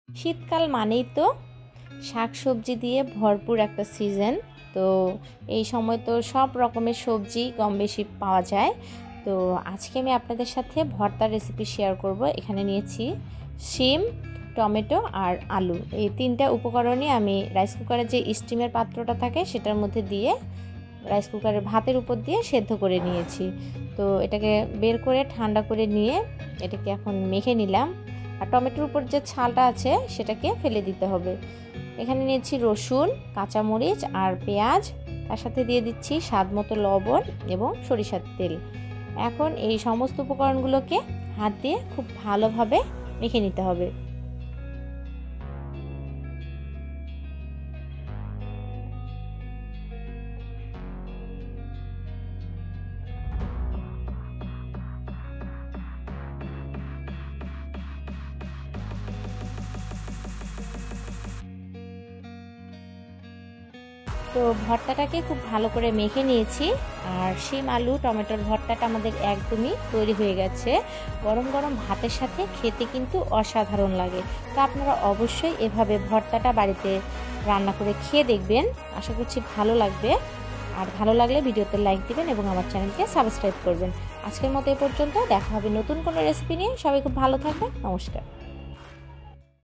শীতকাল মানেই তো শাকসবজি দিয়ে ভরপুর একটা সিজন। তো এই সময় তো সব রকমের সবজি কম বেশি পাওয়া যায়। তো আজকে আমি আপনাদের সাথে ভর্তার রেসিপি শেয়ার করব। এখানে নিয়েছি শিম, টমেটো আর আলু। এই তিনটা উপকরণই আমি রাইস কুকারের যে স্টিমের পাত্রটা থাকে সেটার মধ্যে দিয়ে রাইস কুকারের ভাতের উপর দিয়ে সেদ্ধ করে নিয়েছি। তো এটাকে বের করে ঠান্ডা করে নিয়ে এটাকে এখন মেখে নিলাম। আর টমেটোর উপর যে ছালটা আছে সেটাকে ফেলে দিতে হবে। এখানে নিয়েছি রসুন, কাঁচামরিচ আর পেঁয়াজ, তার সাথে দিয়ে দিচ্ছি স্বাদ মতো লবণ এবং সরিষার তেল। এখন এই সমস্ত উপকরণগুলোকে হাত দিয়ে খুব ভালোভাবে মেখে নিতে হবে। তো ভর্তাটাকে খুব ভালো করে মেখে নিয়েছি। আর শিম আলু টমেটোর ভর্তাটা আমাদের একদমই তৈরি হয়ে গেছে। গরম গরম ভাতের সাথে খেতে কিন্তু অসাধারণ লাগে। তো আপনারা অবশ্যই এভাবে ভর্তাটা বাড়িতে রান্না করে খেয়ে দেখবেন, আশা করছি ভালো লাগবে। আর ভালো লাগলে ভিডিওতে লাইক দিবেন এবং আমার চ্যানেলকে সাবস্ক্রাইব করবেন। আজকের মতো এ পর্যন্ত, দেখা হবে নতুন কোনো রেসিপি নিয়ে। সবাই খুব ভালো থাকবেন। নমস্কার।